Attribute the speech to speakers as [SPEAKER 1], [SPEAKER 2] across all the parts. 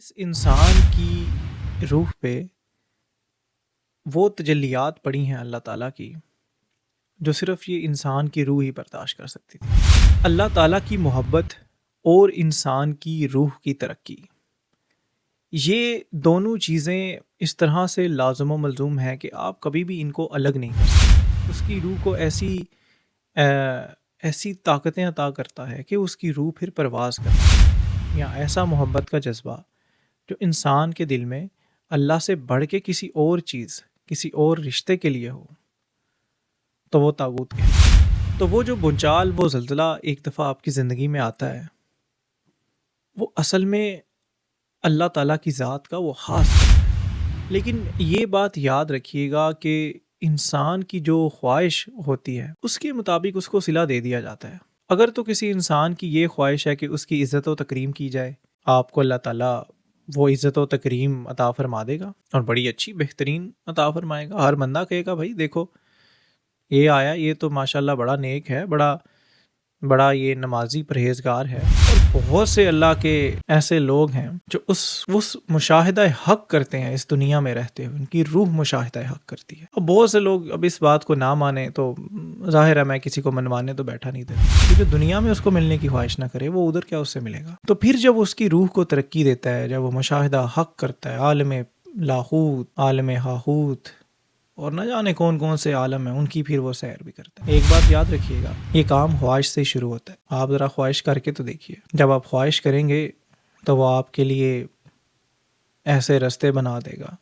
[SPEAKER 1] اس انسان کی روح پہ وہ تجلیات پڑی ہیں اللہ تعالیٰ کی جو صرف یہ انسان کی روح ہی برداشت کر سکتی تھی۔ اللہ تعالیٰ کی محبت اور انسان کی روح کی ترقی، یہ دونوں چیزیں اس طرح سے لازم و ملزوم ہیں کہ آپ کبھی بھی ان کو الگ نہیں کر سکتے۔ اس کی روح کو ایسی طاقتیں عطا کرتا ہے کہ اس کی روح پھر پرواز کرتی ہے، یا ایسا محبت کا جذبہ جو انسان کے دل میں اللہ سے بڑھ کے کسی اور چیز، کسی اور رشتے کے لیے ہو، تو وہ طاغوت ہے۔ تو وہ جو بنچال، وہ زلزلہ ایک دفعہ آپ کی زندگی میں آتا ہے، وہ اصل میں اللہ تعالیٰ کی ذات کا وہ خاص ہے۔ لیکن یہ بات یاد رکھیے گا کہ انسان کی جو خواہش ہوتی ہے اس کے مطابق اس کو صلہ دے دیا جاتا ہے۔ اگر تو کسی انسان کی یہ خواہش ہے کہ اس کی عزت و تکریم کی جائے، آپ کو اللہ تعالیٰ وہ عزت و تکریم عطا فرما دے گا، اور بڑی اچھی بہترین عطا فرمائے گا۔ ہر بندہ کہے گا بھائی دیکھو یہ آیا، یہ تو ماشاءاللہ بڑا نیک ہے، بڑا یہ نمازی پرہیزگار ہے۔ اور بہت سے اللہ کے ایسے لوگ ہیں جو اس مشاہدہ حق کرتے ہیں، اس دنیا میں رہتے ہوئے ان کی روح مشاہدہ حق کرتی ہے۔ اب بہت سے لوگ اب اس بات کو نہ مانیں تو ظاہر ہے میں کسی کو منوانے تو بیٹھا نہیں دیتا، کہ جو دنیا میں اس کو ملنے کی خواہش نہ کرے وہ ادھر کیا اس سے ملے گا۔ تو پھر جب اس کی روح کو ترقی دیتا ہے، جب وہ مشاہدہ حق کرتا ہے، عالم لاہوت، عالم ہاہوت اور نہ جانے کون کون سے عالم ہیں، ان کی پھر وہ سیر بھی کرتا ہے۔ ایک بات یاد رکھیے گا، یہ کام خواہش سے شروع ہوتا ہے۔ آپ ذرا خواہش کر کے تو دیکھیے، جب آپ خواہش کریں گے تو وہ آپ کے لیے ایسے رستے بنا دے گا،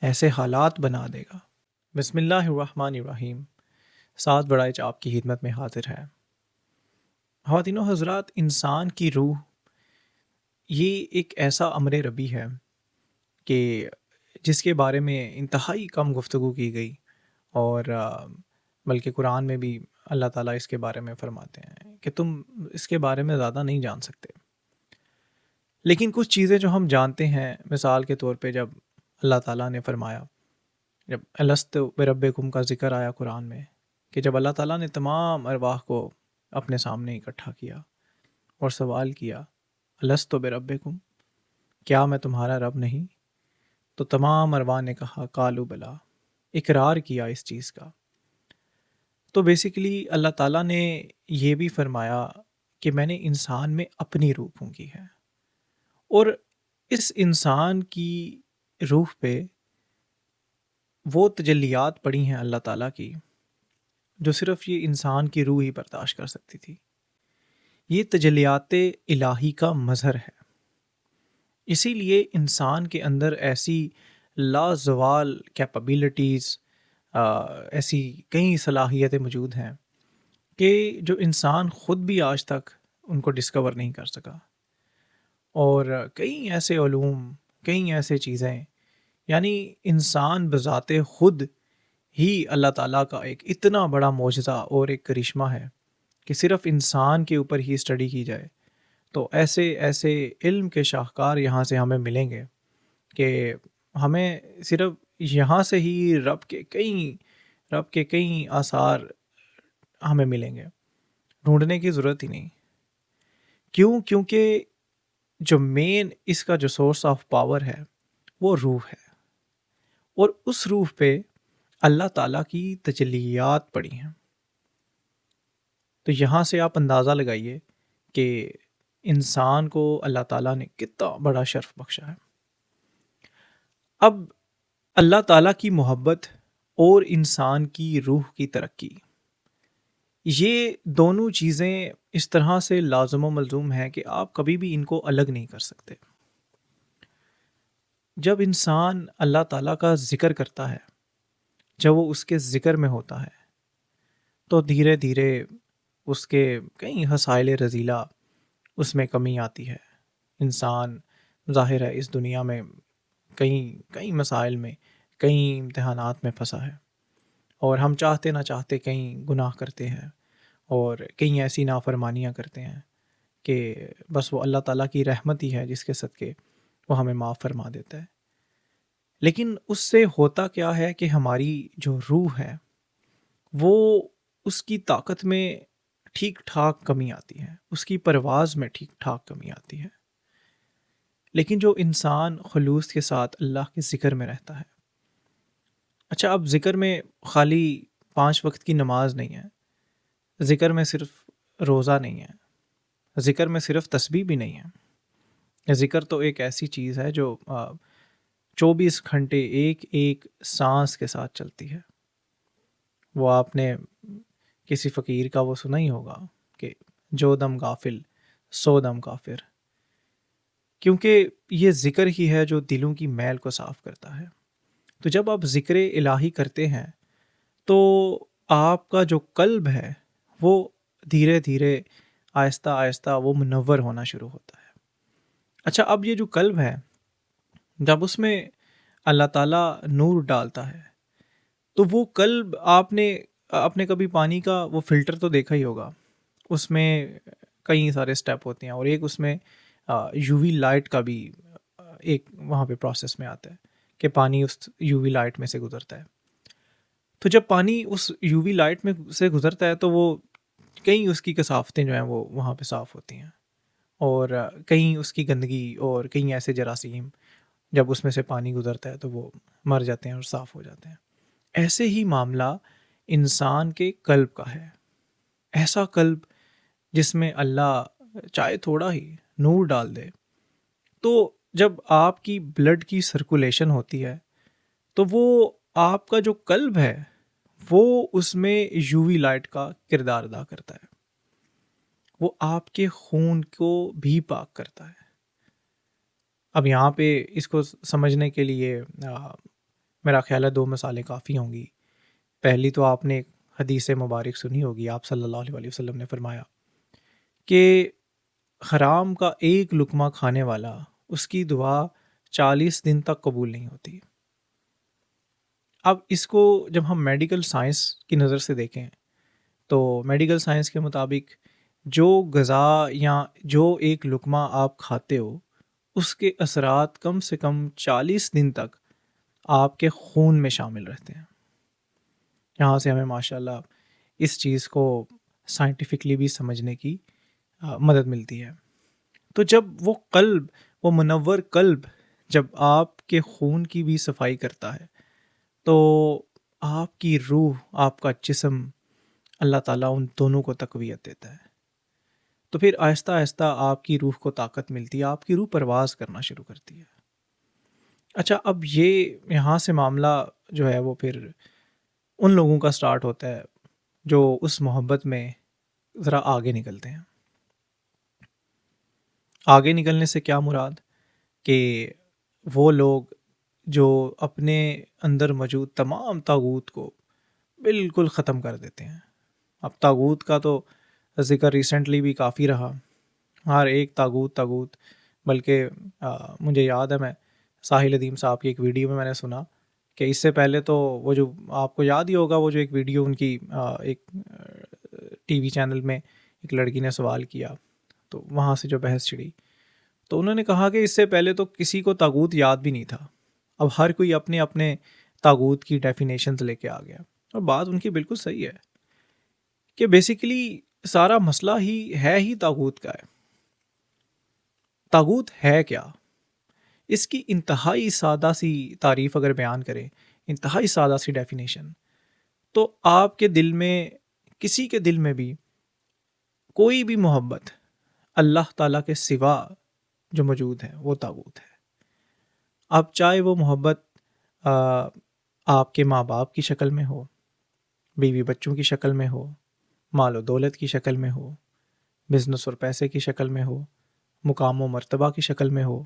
[SPEAKER 1] ایسے حالات بنا دے گا۔ بسم اللہ الرحمن الرحیم، ساتھ بڑائے آپ کی خدمت میں حاضر ہے۔ خواتین و حضرات، انسان کی روح یہ ایک ایسا امر ربی ہے کہ جس کے بارے میں انتہائی کم گفتگو کی گئی، اور بلکہ قرآن میں بھی اللہ تعالیٰ اس کے بارے میں فرماتے ہیں کہ تم اس کے بارے میں زیادہ نہیں جان سکتے۔ لیکن کچھ چیزیں جو ہم جانتے ہیں، مثال کے طور پہ جب اللہ تعالیٰ نے فرمایا، جب الست بربکم کا ذکر آیا قرآن میں، کہ جب اللہ تعالیٰ نے تمام ارواح کو اپنے سامنے اکٹھا کیا اور سوال کیا الست بربکم، کیا میں تمہارا رب نہیں؟ تو تمام ارواح نے کہا قالوا بلا، اقرار کیا اس چیز کا۔ تو بیسیکلی اللہ تعالیٰ نے یہ بھی فرمایا کہ میں نے انسان میں اپنی روح پھونکی ہے، اور اس انسان کی روح پہ وہ تجلیات پڑی ہیں اللہ تعالیٰ کی جو صرف یہ انسان کی روح ہی برداشت کر سکتی تھی۔ یہ تجلیات الہی کا مظہر ہے، اسی لیے انسان کے اندر ایسی لازوال کیپابلٹیز، ایسی کئی صلاحیتیں موجود ہیں کہ جو انسان خود بھی آج تک ان کو ڈسکور نہیں کر سکا، اور کئی ایسے علوم، کئی ایسے چیزیں، یعنی انسان بذات خود ہی اللہ تعالیٰ کا ایک اتنا بڑا معجزہ اور ایک کرشمہ ہے کہ صرف انسان کے اوپر ہی اسٹڈی کی جائے تو ایسے ایسے علم کے شاہکار یہاں سے ہمیں ملیں گے کہ ہمیں صرف یہاں سے ہی رب کے کئی آثار ہمیں ملیں گے، ڈھونڈنے کی ضرورت ہی نہیں۔ کیونکہ جو مین اس کا جو سورس آف پاور ہے وہ روح ہے، اور اس روح پہ اللہ تعالیٰ کی تجلیات پڑی ہیں۔ تو یہاں سے آپ اندازہ لگائیے کہ انسان کو اللہ تعالیٰ نے کتنا بڑا شرف بخشا ہے۔ اب اللہ تعالیٰ کی محبت اور انسان کی روح کی ترقی، یہ دونوں چیزیں اس طرح سے لازم و ملزوم ہیں کہ آپ کبھی بھی ان کو الگ نہیں کر سکتے۔ جب انسان اللہ تعالیٰ کا ذکر کرتا ہے، جب وہ اس کے ذکر میں ہوتا ہے، تو دھیرے دھیرے اس کے کئی حسائل رذیلہ اس میں کمی آتی ہے۔ انسان ظاہر ہے اس دنیا میں کئی مسائل میں، کئی امتحانات میں پھنسا ہے، اور ہم چاہتے نہ چاہتے کئی گناہ کرتے ہیں اور کئی ایسی نافرمانیاں کرتے ہیں کہ بس وہ اللہ تعالیٰ کی رحمت ہی ہے جس کے صدقے وہ ہمیں معاف فرما دیتا ہے۔ لیکن اس سے ہوتا کیا ہے کہ ہماری جو روح ہے وہ اس کی طاقت میں ٹھیک ٹھاک کمی آتی ہے، اس کی پرواز میں ٹھیک ٹھاک کمی آتی ہے۔ لیکن جو انسان خلوص کے ساتھ اللہ کے ذکر میں رہتا ہے، اچھا اب ذکر میں خالی 5 وقت کی نماز نہیں ہے، ذکر میں صرف روزہ نہیں ہے، ذکر میں صرف تسبیح بھی نہیں ہے، ذکر تو ایک ایسی چیز ہے جو 24 گھنٹے ایک ایک سانس کے ساتھ چلتی ہے۔ وہ آپ نے کسی فقیر کا وہ سنا ہی ہوگا کہ جو دم غافل سو دم کافر، کیونکہ یہ ذکر ہی ہے جو دلوں کی میل کو صاف کرتا ہے۔ تو جب آپ ذکر الہی کرتے ہیں تو آپ کا جو قلب ہے وہ دھیرے دھیرے آہستہ آہستہ وہ منور ہونا شروع ہوتا ہے۔ اچھا اب یہ جو قلب ہے، جب اس میں اللہ تعالیٰ نور ڈالتا ہے تو وہ قلب آپ نے کبھی پانی کا وہ فلٹر تو دیکھا ہی ہوگا، اس میں کئی سارے سٹیپ ہوتے ہیں، اور ایک اس میں یو وی لائٹ کا بھی ایک وہاں پہ پروسیس میں آتا ہے کہ پانی اس یو وی لائٹ میں سے گزرتا ہے۔ تو جب پانی اس یو وی لائٹ میں سے گزرتا ہے تو وہ کئی اس کی کثافتیں جو ہیں وہ وہاں پہ صاف ہوتی ہیں، اور کہیں اس کی گندگی اور کئی ایسے جراثیم جب اس میں سے پانی گزرتا ہے تو وہ مر جاتے ہیں اور صاف ہو جاتے ہیں۔ ایسے ہی معاملہ انسان کے قلب کا ہے، ایسا قلب جس میں اللہ چاہے تھوڑا ہی نور ڈال دے، تو جب آپ کی بلڈ کی سرکولیشن ہوتی ہے تو وہ آپ کا جو قلب ہے وہ اس میں یو وی لائٹ کا کردار ادا کرتا ہے، وہ آپ کے خون کو بھی پاک کرتا ہے۔ اب یہاں پہ اس کو سمجھنے کے لیے میرا خیال ہے 2 مثالیں کافی ہوں گی۔ پہلی تو آپ نے ایک حدیث مبارک سنی ہوگی، آپ صلی اللہ علیہ وسلم نے فرمایا کہ حرام کا ایک لقمہ کھانے والا اس کی دعا 40 دن تک قبول نہیں ہوتی۔ اب اس کو جب ہم میڈیکل سائنس کی نظر سے دیکھیں تو میڈیکل سائنس کے مطابق جو غذا یا جو ایک لقمہ آپ کھاتے ہو اس کے اثرات کم سے کم 40 دن تک آپ کے خون میں شامل رہتے ہیں۔ یہاں سے ہمیں ماشاءاللہ اس چیز کو سائنٹیفکلی بھی سمجھنے کی مدد ملتی ہے۔ تو جب وہ قلب، وہ منور قلب جب آپ کے خون کی بھی صفائی کرتا ہے تو آپ کی روح، آپ کا جسم، اللہ تعالیٰ ان دونوں کو تقویت دیتا ہے۔ تو پھر آہستہ آہستہ آپ کی روح کو طاقت ملتی ہے، آپ کی روح پرواز کرنا شروع کرتی ہے۔ اچھا اب یہ یہاں سے معاملہ جو ہے وہ پھر ان لوگوں کا سٹارٹ ہوتا ہے جو اس محبت میں ذرا آگے نکلتے ہیں۔ آگے نکلنے سے کیا مراد؟ کہ وہ لوگ جو اپنے اندر موجود تمام طاغوت کو بالکل ختم کر دیتے ہیں۔ اب طاغوت کا تو ذکر ریسنٹلی بھی کافی رہا، ہر ایک طاغوت، بلکہ مجھے یاد ہے، میں ساحل ندیم صاحب کی ایک ویڈیو میں نے سنا کہ اس سے پہلے تو وہ جو آپ کو یاد ہی ہوگا وہ جو ایک ویڈیو ان کی ایک ٹی وی چینل میں ایک لڑکی نے سوال کیا تو وہاں سے جو بحث چھڑی، تو انہوں نے کہا کہ اس سے پہلے تو کسی کو طاغوت یاد بھی نہیں تھا، اب ہر کوئی اپنے اپنے طاغوت کی ڈیفینیشنز لے کے آ گیا۔ اور بات ان کی بالکل صحیح ہے کہ بیسیکلی سارا مسئلہ ہی طاغوت کا ہے۔ طاغوت ہے کیا؟ اس کی انتہائی سادہ سی تعریف اگر بیان کریں، انتہائی سادہ سی ڈیفینیشن، تو آپ کے دل میں، کسی کے دل میں بھی کوئی بھی محبت اللہ تعالیٰ کے سوا جو موجود ہے وہ طاغوت ہے۔ اب چاہے وہ محبت آپ کے ماں باپ کی شکل میں ہو، بیوی بچوں کی شکل میں ہو، مال و دولت کی شکل میں ہو، بزنس اور پیسے کی شکل میں ہو، مقام و مرتبہ کی شکل میں ہو،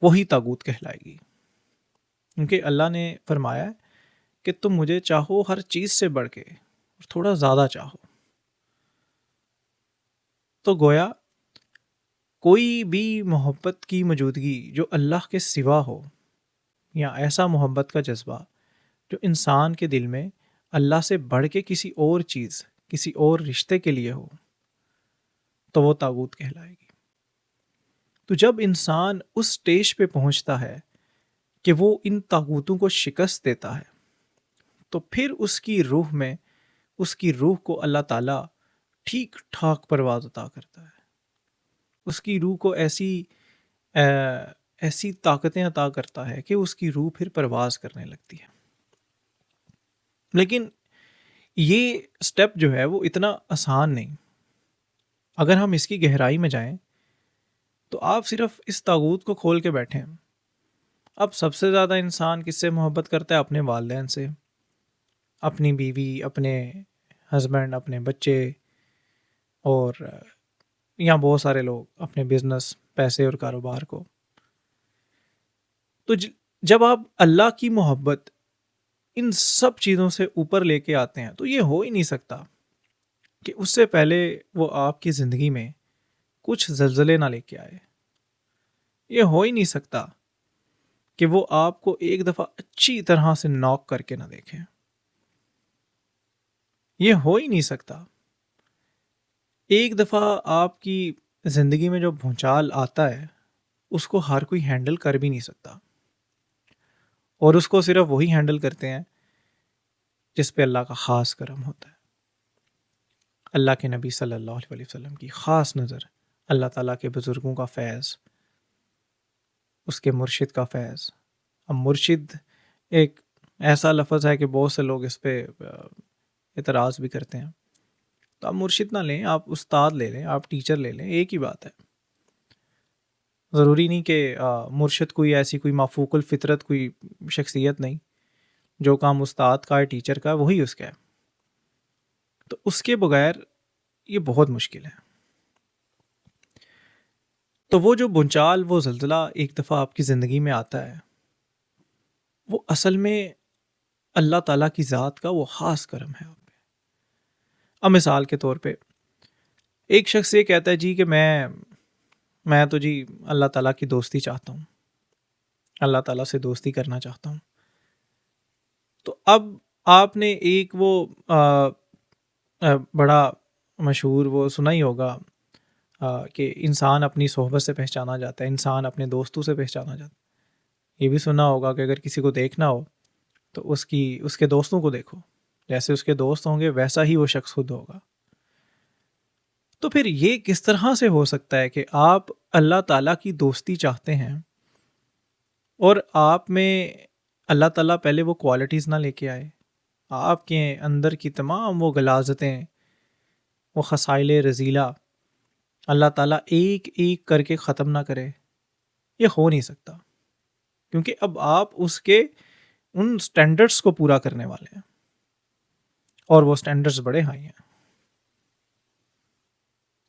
[SPEAKER 1] وہی طاغوت کہلائے گی۔ کیونکہ اللہ نے فرمایا ہے کہ تم مجھے چاہو ہر چیز سے بڑھ کے اور تھوڑا زیادہ چاہو۔ تو گویا کوئی بھی محبت کی موجودگی جو اللہ کے سوا ہو، یا ایسا محبت کا جذبہ جو انسان کے دل میں اللہ سے بڑھ کے کسی اور چیز، کسی اور رشتے کے لیے ہو، تو وہ طاغوت کہلائے گی۔ تو جب انسان اس سٹیج پہ پہنچتا ہے کہ وہ ان طاغوتوں کو شکست دیتا ہے تو پھر اس کی روح میں، اس کی روح کو اللہ تعالیٰ ٹھیک ٹھاک پرواز عطا کرتا ہے۔ اس کی روح کو ایسی ایسی طاقتیں عطا کرتا ہے کہ اس کی روح پھر پرواز کرنے لگتی ہے۔ لیکن یہ سٹیپ جو ہے وہ اتنا آسان نہیں۔ اگر ہم اس کی گہرائی میں جائیں تو آپ صرف اس تاغوت کو کھول کے بیٹھے ہیں۔ اب سب سے زیادہ انسان کس سے محبت کرتا ہے؟ اپنے والدین سے، اپنی بیوی، اپنے ہسبینڈ، اپنے بچے، اور یہاں بہت سارے لوگ اپنے بزنس، پیسے اور کاروبار کو۔ تو جب آپ اللہ کی محبت ان سب چیزوں سے اوپر لے کے آتے ہیں تو یہ ہو ہی نہیں سکتا کہ اس سے پہلے وہ آپ کی زندگی میں کچھ زلزلے نہ لے کے آئے۔ یہ ہو ہی نہیں سکتا کہ وہ آپ کو ایک دفعہ اچھی طرح سے ناک کر کے نہ دیکھیں۔ یہ ہو ہی نہیں سکتا۔ ایک دفعہ آپ کی زندگی میں جو بھونچال آتا ہے اس کو ہر کوئی ہینڈل کر بھی نہیں سکتا، اور اس کو صرف وہی ہینڈل کرتے ہیں جس پہ اللہ کا خاص کرم ہوتا ہے۔ اللہ کے نبی صلی اللہ علیہ وسلم کی خاص نظر، اللہ تعالیٰ کے بزرگوں کا فیض، اس کے مرشد کا فیض۔ اب مرشد ایک ایسا لفظ ہے کہ بہت سے لوگ اس پہ اعتراض بھی کرتے ہیں، تو آپ مرشد نہ لیں، آپ استاد لے لیں، آپ ٹیچر لے لیں، ایک ہی بات ہے۔ ضروری نہیں کہ مرشد کوئی ایسی کوئی مافوق الفطرت کوئی شخصیت نہیں، جو کام استاد کا ہے، ٹیچر کا ہے، وہی اس کا ہے۔ تو اس کے بغیر یہ بہت مشکل ہے۔ تو وہ جو بنچال، وہ زلزلہ ایک دفعہ آپ کی زندگی میں آتا ہے، وہ اصل میں اللہ تعالیٰ کی ذات کا وہ خاص کرم ہے آپ پہ۔ اب مثال کے طور پہ ایک شخص یہ کہتا ہے جی کہ میں تو جی اللہ تعالیٰ کی دوستی چاہتا ہوں، اللہ تعالیٰ سے دوستی کرنا چاہتا ہوں۔ تو اب آپ نے ایک وہ بڑا مشہور وہ سنا ہی ہوگا کہ انسان اپنی صحبت سے پہچانا جاتا ہے، انسان اپنے دوستوں سے پہچانا جاتا ہے۔ یہ بھی سنا ہوگا کہ اگر کسی کو دیکھنا ہو تو اس کے دوستوں کو دیکھو، جیسے اس کے دوست ہوں گے ویسا ہی وہ شخص خود ہوگا۔ تو پھر یہ کس طرح سے ہو سکتا ہے کہ آپ اللہ تعالیٰ کی دوستی چاہتے ہیں اور آپ میں اللہ تعالیٰ پہلے وہ کوالٹیز نہ لے کے آئے، آپ کے اندر کی تمام وہ غلاظتیں، وہ خصائل رذیلہ اللہ تعالیٰ ایک ایک کر کے ختم نہ کرے؟ یہ ہو نہیں سکتا، کیونکہ اب آپ اس کے ان سٹینڈرڈز کو پورا کرنے والے ہیں، اور وہ سٹینڈرڈز بڑے ہائی ہیں۔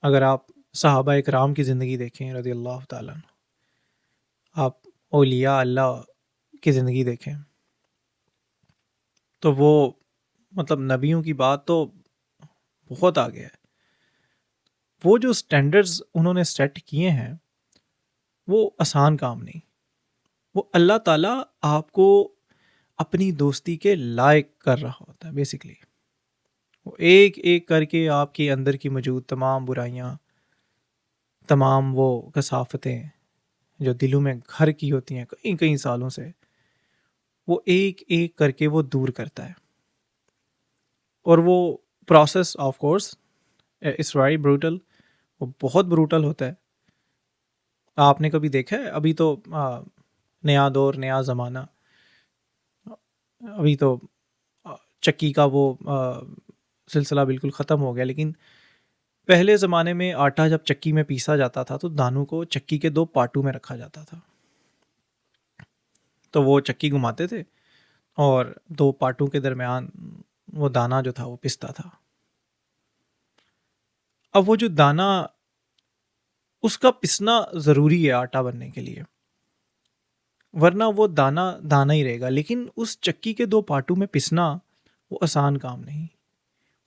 [SPEAKER 1] اگر آپ صحابہ اکرام کی زندگی دیکھیں رضی اللہ تعالیٰ عنہ، آپ اولیاء اللہ کی زندگی دیکھیں، تو وہ مطلب نبیوں کی بات تو بہت آگے ہے۔ وہ جو سٹینڈرڈز انہوں نے سیٹ کیے ہیں وہ آسان کام نہیں۔ وہ اللہ تعالیٰ آپ کو اپنی دوستی کے لائق کر رہا ہوتا ہے بیسیکلی۔ وہ ایک ایک کر کے آپ کے اندر کی موجود تمام برائیاں، تمام وہ کثافتیں جو دلوں میں گھر کی ہوتی ہیں کئی کئی سالوں سے، وہ ایک ایک کر کے وہ دور کرتا ہے۔ اور وہ process of course it's very brutal, وہ بہت بروٹل ہوتا ہے۔ آپ نے کبھی دیکھا ہے؟ ابھی تو نیا دور، نیا زمانہ، ابھی تو چکی کا وہ سلسلہ بالکل ختم ہو گیا، لیکن پہلے زمانے میں آٹا جب چکی میں پیسا جاتا تھا تو دانوں کو چکی کے 2 پارٹوں میں رکھا جاتا تھا۔ تو وہ چکی گھماتے تھے اور 2 پارٹوں کے درمیان وہ دانہ جو تھا وہ پستا تھا۔ اب وہ جو دانہ، اس کا پسنا ضروری ہے آٹا بننے کے لیے، ورنہ وہ دانہ دانہ ہی رہے گا، لیکن اس چکی کے 2 پارٹوں میں پسنا وہ آسان کام نہیں۔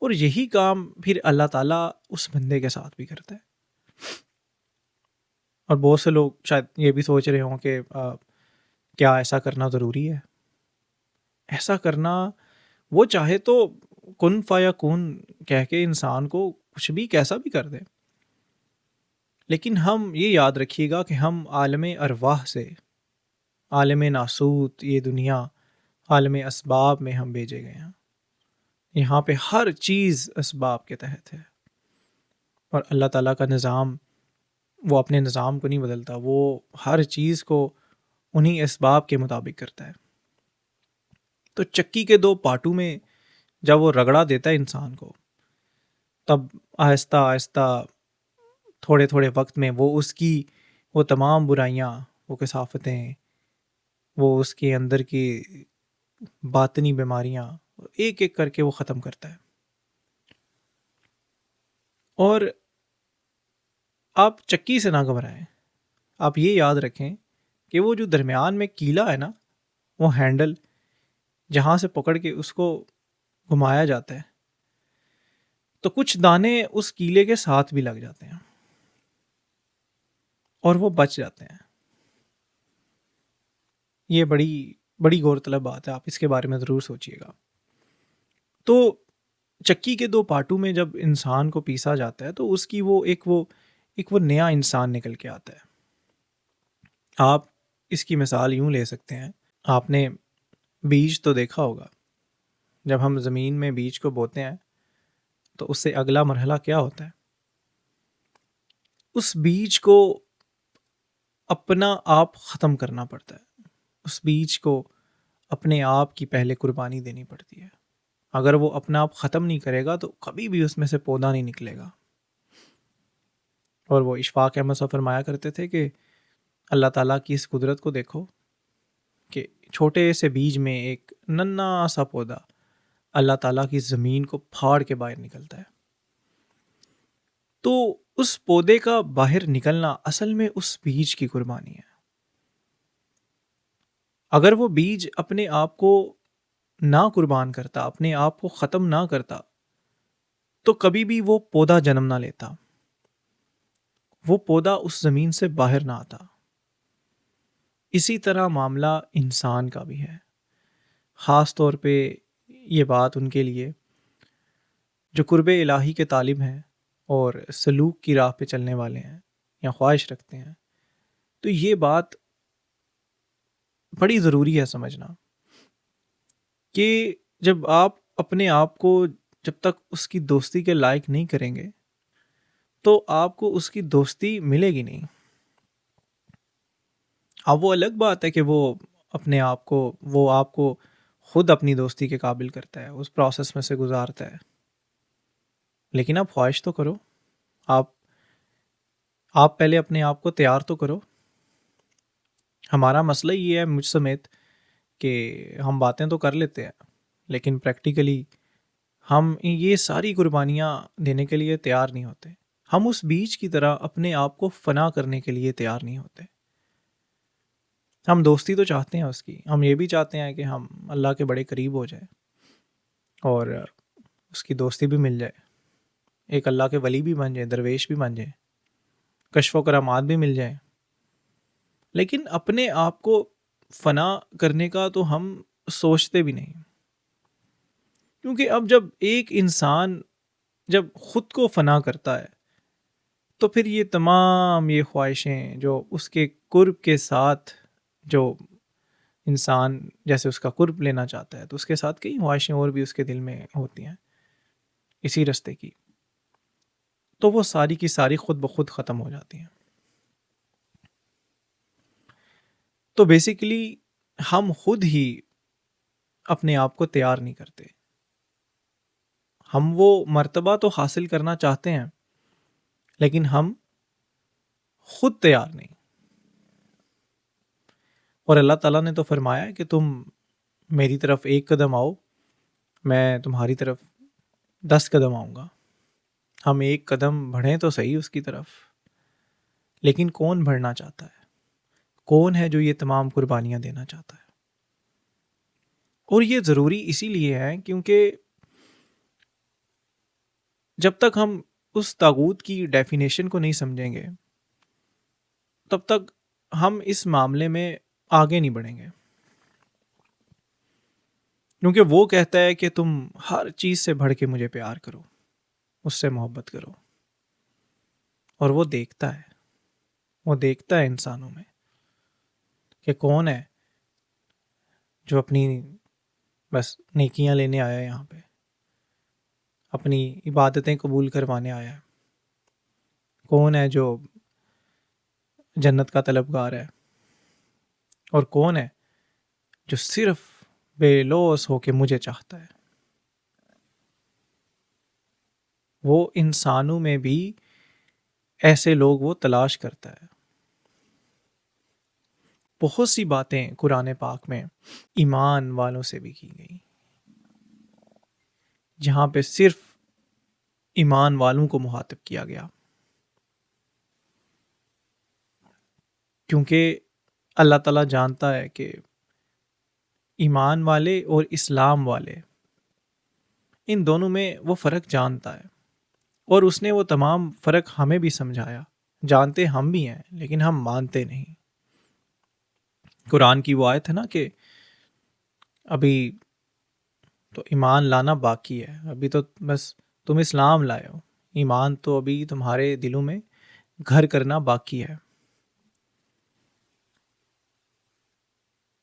[SPEAKER 1] اور یہی کام پھر اللہ تعالیٰ اس بندے کے ساتھ بھی کرتا ہے۔ اور بہت سے لوگ شاید یہ بھی سوچ رہے ہوں کہ کیا ایسا کرنا ضروری ہے؟ ایسا کرنا، وہ چاہے تو کن فیکون کہہ کے انسان کو کچھ بھی کیسا بھی کر دے، لیکن ہم یہ یاد رکھیے گا کہ ہم عالم ارواح سے، عالم ناسوت، یہ دنیا عالم اسباب میں ہم بھیجے گئے ہیں۔ یہاں پہ ہر چیز اسباب کے تحت ہے، اور اللہ تعالیٰ کا نظام وہ اپنے نظام کو نہیں بدلتا، وہ ہر چیز کو انہی اسباب کے مطابق کرتا ہے۔ تو چکی کے دو پارٹوں میں جب وہ رگڑا دیتا ہے انسان کو، تب آہستہ آہستہ تھوڑے تھوڑے وقت میں وہ تمام برائیاں، وہ کثافتیں، وہ اس کے اندر کی باطنی بیماریاں ایک ایک کر کے وہ ختم کرتا ہے۔ اور آپ چکی سے نہ گھبرائیں، آپ یہ یاد رکھیں کہ وہ جو درمیان میں کیلا ہے نا، وہ ہینڈل جہاں سے پکڑ کے اس کو گھمایا جاتا ہے، تو کچھ دانے اس کیلے کے ساتھ بھی لگ جاتے ہیں اور وہ بچ جاتے ہیں۔ یہ بڑی بڑی غور طلب بات ہے، آپ اس کے بارے میں ضرور سوچئے گا۔ تو چکی کے دو پارٹوں میں جب انسان کو پیسا جاتا ہے تو اس کی ایک وہ نیا انسان نکل کے آتا ہے۔ آپ اس کی مثال یوں لے سکتے ہیں، آپ نے بیج تو دیکھا ہوگا، جب ہم زمین میں بیج کو بوتے ہیں تو اس سے اگلا مرحلہ کیا ہوتا ہے؟ اس بیج کو اپنا آپ ختم کرنا پڑتا ہے، اس بیج کو اپنے آپ کی پہلے قربانی دینی پڑتی ہے۔ اگر وہ اپنا آپ ختم نہیں کرے گا تو کبھی بھی اس میں سے پودا نہیں نکلے گا۔ اور وہ اشفاق احمد صاحب فرمایا کرتے تھے کہ اللہ تعالیٰ کی اس قدرت کو دیکھو کہ چھوٹے سے بیج میں ایک ننھا سا پودا اللہ تعالیٰ کی زمین کو پھاڑ کے باہر نکلتا ہے۔ تو اس پودے کا باہر نکلنا اصل میں اس بیج کی قربانی ہے۔ اگر وہ بیج اپنے آپ کو نہ قربان کرتا، اپنے آپ کو ختم نہ کرتا، تو کبھی بھی وہ پودا جنم نہ لیتا، وہ پودا اس زمین سے باہر نہ آتا۔ اسی طرح معاملہ انسان کا بھی ہے، خاص طور پہ یہ بات ان کے لیے جو قرب الہی کے طالب ہیں اور سلوک کی راہ پہ چلنے والے ہیں یا خواہش رکھتے ہیں، تو یہ بات بڑی ضروری ہے سمجھنا کہ جب آپ اپنے آپ کو جب تک اس کی دوستی کے لائق نہیں کریں گے تو آپ کو اس کی دوستی ملے گی نہیں۔ اب وہ الگ بات ہے کہ وہ آپ کو خود اپنی دوستی کے قابل کرتا ہے، اس پروسیس میں سے گزارتا ہے، لیکن آپ خواہش تو کرو، آپ پہلے اپنے آپ کو تیار تو کرو۔ ہمارا مسئلہ یہ ہے مجھ سمیت کہ ہم باتیں تو کر لیتے ہیں لیکن پریکٹیکلی ہم یہ ساری قربانیاں دینے کے لیے تیار نہیں ہوتے۔ ہم اس بیج کی طرح اپنے آپ کو فنا کرنے کے لیے تیار نہیں ہوتے۔ ہم دوستی تو چاہتے ہیں اس کی، ہم یہ بھی چاہتے ہیں کہ ہم اللہ کے بڑے قریب ہو جائیں اور اس کی دوستی بھی مل جائے، ایک اللہ کے ولی بھی بن جائیں، درویش بھی بن جائیں، کشف و کرامات بھی مل جائیں، لیکن اپنے آپ کو فنا کرنے کا تو ہم سوچتے بھی نہیں، کیونکہ اب جب ایک انسان جب خود کو فنا کرتا ہے تو پھر یہ تمام یہ خواہشیں جو اس کے قرب کے ساتھ، جو انسان جیسے اس کا قرب لینا چاہتا ہے تو اس کے ساتھ کئی خواہشیں اور بھی اس کے دل میں ہوتی ہیں اسی رستے کی، تو وہ ساری کی ساری خود بخود ختم ہو جاتی ہیں۔ تو بیسیکلی ہم خود ہی اپنے آپ کو تیار نہیں کرتے، ہم وہ مرتبہ تو حاصل کرنا چاہتے ہیں لیکن ہم خود تیار نہیں۔ اور اللہ تعالیٰ نے تو فرمایا کہ تم میری طرف 1 قدم آؤ، میں تمہاری طرف 10 قدم آؤں گا۔ ہم 1 قدم بڑھیں تو صحیح اس کی طرف، لیکن کون بڑھنا چاہتا ہے؟ کون ہے جو یہ تمام قربانیاں دینا چاہتا ہے؟ اور یہ ضروری اسی لیے ہے کیونکہ جب تک ہم اس طاغوت کی ڈیفینیشن کو نہیں سمجھیں گے تب تک ہم اس معاملے میں آگے نہیں بڑھیں گے، کیونکہ وہ کہتا ہے کہ تم ہر چیز سے بڑھ کے مجھے پیار کرو، اس سے محبت کرو، اور وہ دیکھتا ہے انسانوں میں کہ کون ہے جو اپنی بس نیکیاں لینے آیا ہے، یہاں پہ اپنی عبادتیں قبول کروانے آیا ہے، کون ہے جو جنت کا طلبگار ہے اور کون ہے جو صرف بے لوث ہو کے مجھے چاہتا ہے. وہ انسانوں میں بھی ایسے لوگ وہ تلاش کرتا ہے. بہت سی باتیں قرآن پاک میں ایمان والوں سے بھی کی گئی جہاں پہ صرف ایمان والوں کو مخاطب کیا گیا، کیونکہ اللہ تعالیٰ جانتا ہے کہ ایمان والے اور اسلام والے ان دونوں میں وہ فرق جانتا ہے، اور اس نے وہ تمام فرق ہمیں بھی سمجھایا. جانتے ہم بھی ہیں لیکن ہم مانتے نہیں. قرآن کی وہ آیت ہے نا کہ ابھی تو ایمان لانا باقی ہے، ابھی تو بس تم اسلام لائے ہو، ایمان تو ابھی تمہارے دلوں میں گھر کرنا باقی ہے.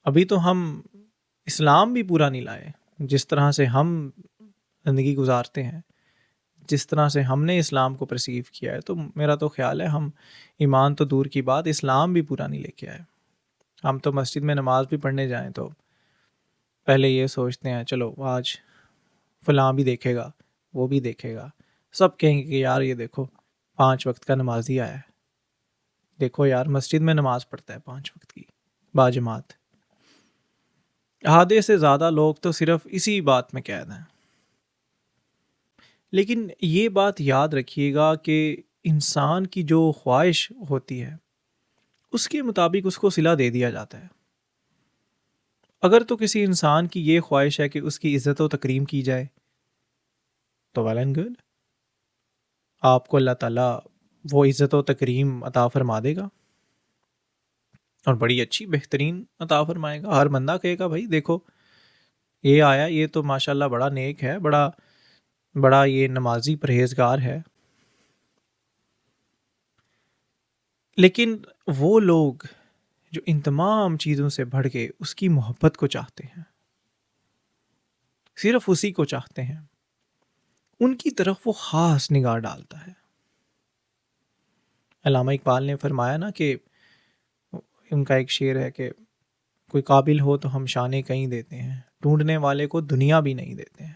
[SPEAKER 1] ابھی تو ہم اسلام بھی پورا نہیں لائے. جس طرح سے ہم زندگی گزارتے ہیں، جس طرح سے ہم نے اسلام کو پرسیو کیا ہے، تو میرا تو خیال ہے ہم ایمان تو دور کی بات، اسلام بھی پورا نہیں لے کے آئے. ہم تو مسجد میں نماز بھی پڑھنے جائیں تو پہلے یہ سوچتے ہیں چلو آج فلاں بھی دیکھے گا، وہ بھی دیکھے گا، سب کہیں گے کہ یار یہ دیکھو 5 وقت کا نمازی آیا ہے، دیکھو یار مسجد میں نماز پڑھتا ہے 5 وقت کی باجماعت. آدھے سے زیادہ لوگ تو صرف اسی بات میں قید ہیں. لیکن یہ بات یاد رکھیے گا کہ انسان کی جو خواہش ہوتی ہے اس کے مطابق اس کو صلہ دے دیا جاتا ہے. اگر تو کسی انسان کی یہ خواہش ہے کہ اس کی عزت و تکریم کی جائے تو ویل اینڈ گڈ، آپ کو اللہ تعالیٰ وہ عزت و تکریم عطا فرما دے گا اور بڑی اچھی بہترین عطا فرمائے گا. ہر بندہ کہے گا بھائی دیکھو یہ آیا، یہ تو ماشاءاللہ بڑا نیک ہے، بڑا یہ نمازی پرہیزگار ہے. لیکن وہ لوگ جو ان تمام چیزوں سے بڑھ کے اس کی محبت کو چاہتے ہیں، صرف اسی کو چاہتے ہیں، ان کی طرف وہ خاص نگاہ ڈالتا ہے. علامہ اقبال نے فرمایا نا کہ ان کا ایک شعر ہے کہ کوئی قابل ہو تو ہم شانے کہیں دیتے ہیں، ڈھونڈنے والے کو دنیا بھی نہیں دیتے ہیں.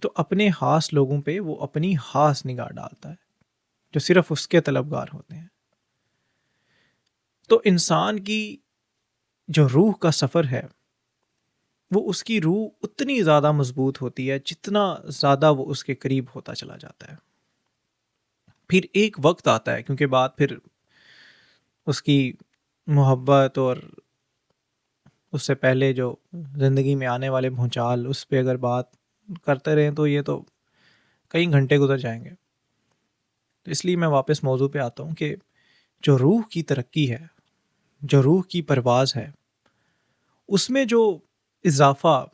[SPEAKER 1] تو اپنے خاص لوگوں پہ وہ اپنی خاص نگاہ ڈالتا ہے جو صرف اس کے طلبگار ہوتے ہیں. تو انسان کی جو روح کا سفر ہے وہ اس کی روح اتنی زیادہ مضبوط ہوتی ہے جتنا زیادہ وہ اس کے قریب ہوتا چلا جاتا ہے. پھر ایک وقت آتا ہے، کیونکہ بات پھر اس کی محبت اور اس سے پہلے جو زندگی میں آنے والے بھونچال، اس پہ اگر بات کرتے رہیں تو یہ تو کئی گھنٹے گزر جائیں گے. تو اس لیے میں واپس موضوع پہ آتا ہوں کہ جو روح کی ترقی ہے، جو روح کی پرواز ہے، اس میں جو اضافہ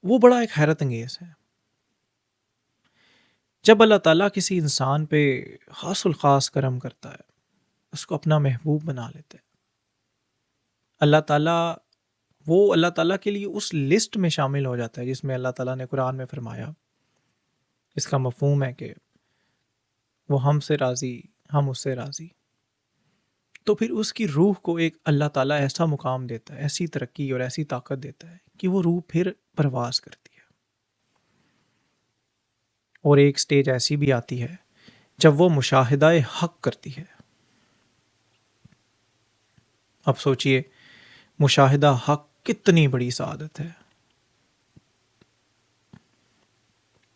[SPEAKER 1] وہ بڑا ایک حیرت انگیز ہے. جب اللہ تعالیٰ کسی انسان پہ خاص الخاص کرم کرتا ہے، اس کو اپنا محبوب بنا لیتا ہے، اللہ تعالیٰ کے لیے اس لسٹ میں شامل ہو جاتا ہے جس میں اللہ تعالیٰ نے قرآن میں فرمایا. اس کا مفہوم ہے کہ وہ ہم سے راضی، ہم اس سے راضی. تو پھر اس کی روح کو ایک اللہ تعالیٰ ایسا مقام دیتا ہے، ایسی ترقی اور ایسی طاقت دیتا ہے کہ وہ روح پھر پرواز کرتی ہے. اور ایک سٹیج ایسی بھی آتی ہے جب وہ مشاہدہ حق کرتی ہے. اب سوچئے مشاہدہ حق کتنی بڑی سعادت ہے.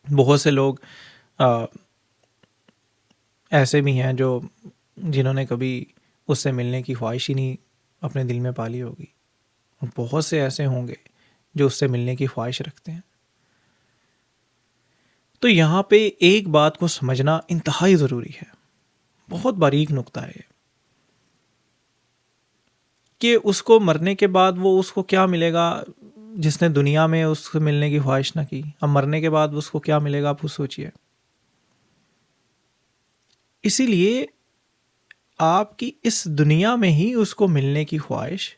[SPEAKER 1] بہت سے لوگ ایسے بھی ہیں جنہوں نے کبھی اس سے ملنے کی خواہش ہی نہیں اپنے دل میں پالی ہوگی، اور بہت سے ایسے ہوں گے جو اس سے ملنے کی خواہش رکھتے ہیں. تو یہاں پہ ایک بات کو سمجھنا انتہائی ضروری ہے، بہت باریک نقطہ ہے کہ اس کو مرنے کے بعد وہ اس کو کیا ملے گا جس نے دنیا میں اس سے ملنے کی خواہش نہ کی. اب مرنے کے بعد اس کو کیا ملے گا، آپ خود سوچئے. اسی لیے آپ کی اس دنیا میں ہی اس کو ملنے کی خواہش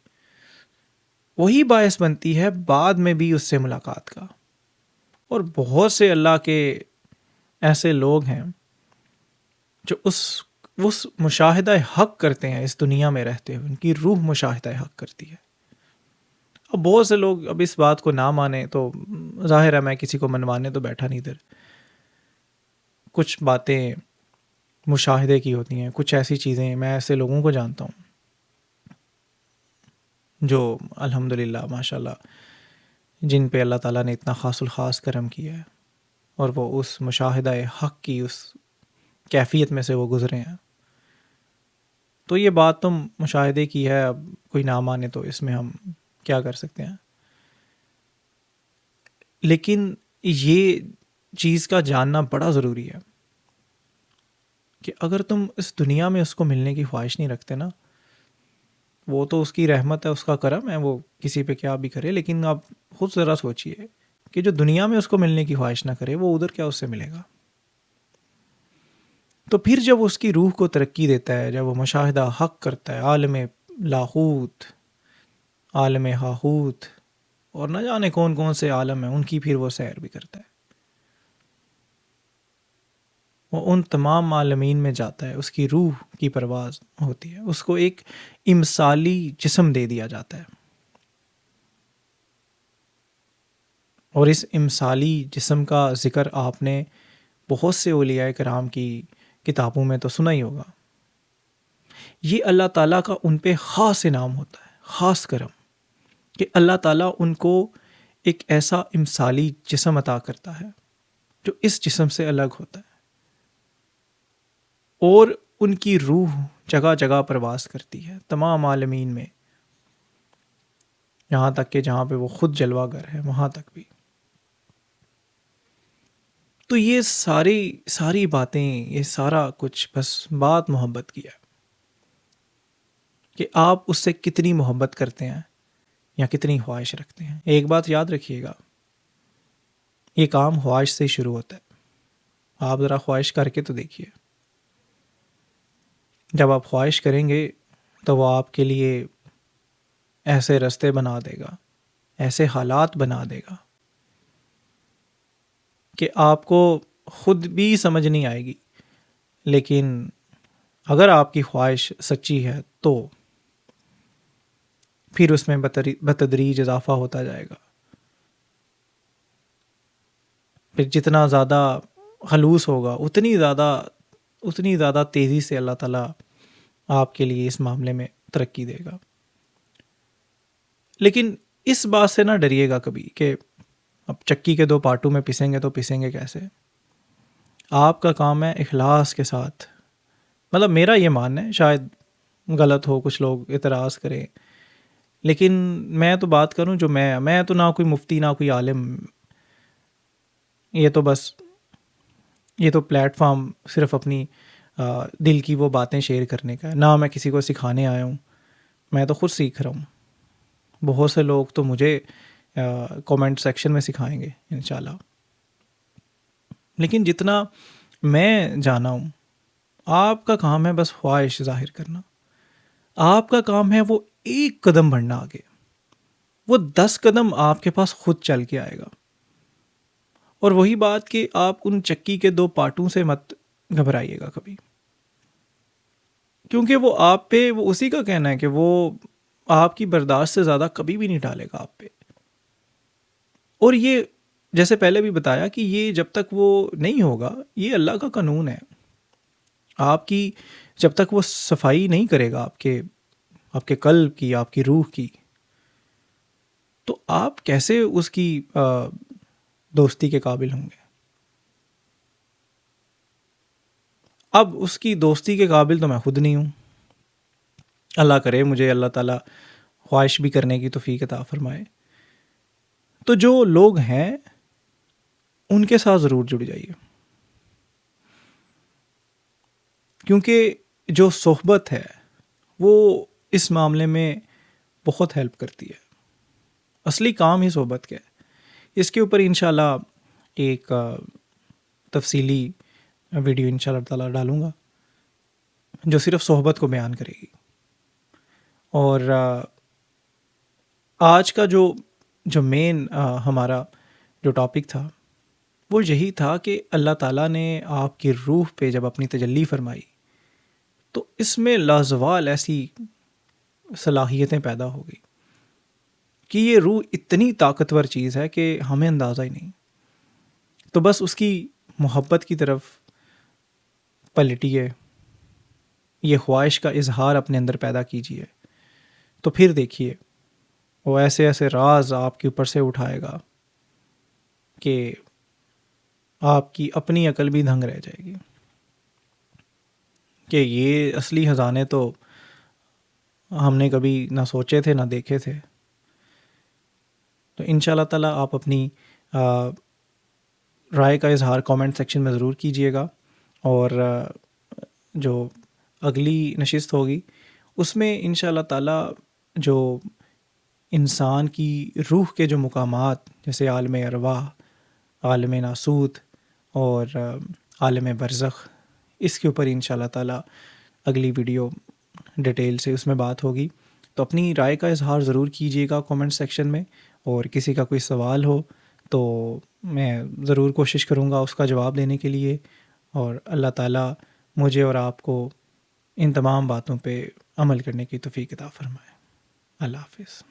[SPEAKER 1] وہی باعث بنتی ہے بعد میں بھی اس سے ملاقات کا. اور بہت سے اللہ کے ایسے لوگ ہیں جو اس وہ مشاہدہ حق کرتے ہیں اس دنیا میں رہتے ہوئے، ان کی روح مشاہدہ حق کرتی ہے۔ اب بہت سے لوگ اب اس بات کو نہ مانیں تو ظاہر ہے میں کسی کو منوانے تو بیٹھا نہیں ادھر، کچھ باتیں مشاہدے کی ہوتی ہیں، کچھ ایسی چیزیں میں ایسے لوگوں کو جانتا ہوں جو الحمدللہ ماشاءاللہ جن پہ اللہ تعالیٰ نے اتنا خاص الخاص کرم کیا ہے، اور وہ اس مشاہدہ حق کی اس کیفیت میں سے وہ گزرے ہیں۔ تو یہ بات تو مشاہدے کی ہے، اب کوئی نہ مانے تو اس میں ہم کیا کر سکتے ہیں، لیکن یہ چیز کا جاننا بڑا ضروری ہے کہ اگر تم اس دنیا میں اس کو ملنے کی خواہش نہیں رکھتے نا، وہ تو اس کی رحمت ہے، اس کا کرم ہے، وہ کسی پہ کیا بھی کرے، لیکن آپ خود ذرا سوچئے کہ جو دنیا میں اس کو ملنے کی خواہش نہ کرے وہ ادھر کیا اس سے ملے گا۔ تو پھر جب اس کی روح کو ترقی دیتا ہے، جب وہ مشاہدہ حق کرتا ہے، عالم لاہوت، عالم ہاہوت اور نہ جانے کون کون سے عالم ہیں، ان کی پھر وہ سیر بھی کرتا ہے، وہ ان تمام عالمین میں جاتا ہے، اس کی روح کی پرواز ہوتی ہے، اس کو ایک امثالی جسم دے دیا جاتا ہے، اور اس امثالی جسم کا ذکر آپ نے بہت سے اولیاء کرام کی کتابوں میں تو سنا ہی ہوگا۔ یہ اللہ تعالیٰ کا ان پہ خاص انعام ہوتا ہے، خاص کرم، کہ اللہ تعالیٰ ان کو ایک ایسا امثالی جسم عطا کرتا ہے جو اس جسم سے الگ ہوتا ہے، اور ان کی روح جگہ جگہ پرواز کرتی ہے تمام عالمین میں، یہاں تک کہ جہاں پہ وہ خود جلوہ گر ہے وہاں تک بھی۔ تو یہ ساری باتیں، یہ سارا کچھ بس بات محبت کی ہے کہ آپ اس سے کتنی محبت کرتے ہیں یا کتنی خواہش رکھتے ہیں۔ ایک بات یاد رکھیے گا، یہ کام خواہش سے ہی شروع ہوتا ہے۔ آپ ذرا خواہش کر کے تو دیکھیے، جب آپ خواہش کریں گے تو وہ آپ کے لیے ایسے رستے بنا دے گا، ایسے حالات بنا دے گا کہ آپ کو خود بھی سمجھ نہیں آئے گی، لیکن اگر آپ کی خواہش سچی ہے تو پھر اس میں بتدریج اضافہ ہوتا جائے گا، پھر جتنا زیادہ خلوص ہوگا اتنی زیادہ تیزی سے اللہ تعالیٰ آپ کے لیے اس معاملے میں ترقی دے گا۔ لیکن اس بات سے نہ ڈریے گا کبھی کہ اب چکی کے دو پارٹوں میں پسیں گے تو پسیں گے کیسے۔ آپ کا کام ہے اخلاص کے ساتھ، مطلب میرا یہ ماننا ہے، شاید غلط ہو، کچھ لوگ اعتراض کریں، لیکن میں تو بات کروں جو میں تو نہ کوئی مفتی نہ کوئی عالم، یہ تو بس یہ تو پلیٹ فارم صرف اپنی دل کی وہ باتیں شیئر کرنے کا ہے، نہ میں کسی کو سکھانے آیا ہوں، میں تو خود سیکھ رہا ہوں۔ بہت سے لوگ تو مجھے کومنٹ سیکشن میں سکھائیں گے انشاءاللہ، لیکن جتنا میں جانا ہوں، آپ کا کام ہے بس خواہش ظاہر کرنا، آپ کا کام ہے وہ ایک قدم بڑھنا آگے، وہ 10 قدم آپ کے پاس خود چل کے آئے گا۔ اور وہی بات کہ آپ ان چکی کے دو پارٹوں سے مت گھبرائیے گا کبھی، کیونکہ وہ آپ پہ، وہ اسی کا کہنا ہے کہ وہ آپ کی برداشت سے زیادہ کبھی بھی نہیں ڈالے گا آپ پہ۔ اور یہ جیسے پہلے بھی بتایا کہ یہ جب تک وہ نہیں ہوگا، یہ اللہ کا قانون ہے، آپ کی جب تک وہ صفائی نہیں کرے گا آپ کے قلب کی، آپ کی روح کی، تو آپ کیسے اس کی دوستی کے قابل ہوں گے؟ اب اس کی دوستی کے قابل تو میں خود نہیں ہوں، اللہ کرے مجھے اللہ تعالیٰ خواہش بھی کرنے کی توفیق عطا فرمائے۔ تو جو لوگ ہیں ان کے ساتھ ضرور جڑ جائیے، کیونکہ جو صحبت ہے وہ اس معاملے میں بہت ہیلپ کرتی ہے، اصلی کام ہی صحبت کا ہے۔ اس کے اوپر انشاءاللہ ایک تفصیلی ویڈیو انشاءاللہ تعالیٰ ڈالوں گا جو صرف صحبت کو بیان کرے گی۔ اور آج کا جو مین ہمارا جو ٹاپک تھا وہ یہی تھا کہ اللہ تعالیٰ نے آپ کی روح پہ جب اپنی تجلی فرمائی تو اس میں لازوال ایسی صلاحیتیں پیدا ہو گئی کہ یہ روح اتنی طاقتور چیز ہے کہ ہمیں اندازہ ہی نہیں. تو بس اس کی محبت کی طرف پلٹیے، یہ خواہش کا اظہار اپنے اندر پیدا کیجیے، تو پھر دیکھیے وہ ایسے ایسے راز آپ کے اوپر سے اٹھائے گا کہ آپ کی اپنی عقل بھی دھنگ رہ جائے گی کہ یہ اصلی خزانے تو ہم نے کبھی نہ سوچے تھے نہ دیکھے تھے. تو ان شاء اللہ تعالیٰ آپ اپنی رائے کا اظہار کامنٹ سیکشن میں ضرور کیجیے گا، اور جو اگلی نشست ہوگی اس میں ان شاء اللہ تعالیٰ جو انسان کی روح کے جو مقامات جیسے عالم ارواح، عالم ناسوت اور عالم برزخ، اس کے اوپر ان شاء اللہ تعالیٰ اگلی ویڈیو ڈیٹیل سے اس میں بات ہوگی. تو اپنی رائے کا اظہار ضرور کیجیے گا کامنٹ سیکشن میں، اور کسی کا کوئی سوال ہو تو میں ضرور کوشش کروں گا اس کا جواب دینے کے لیے. اور اللہ تعالیٰ مجھے اور آپ کو ان تمام باتوں پہ عمل کرنے کی توفیق عطا فرمائے. اللہ حافظ.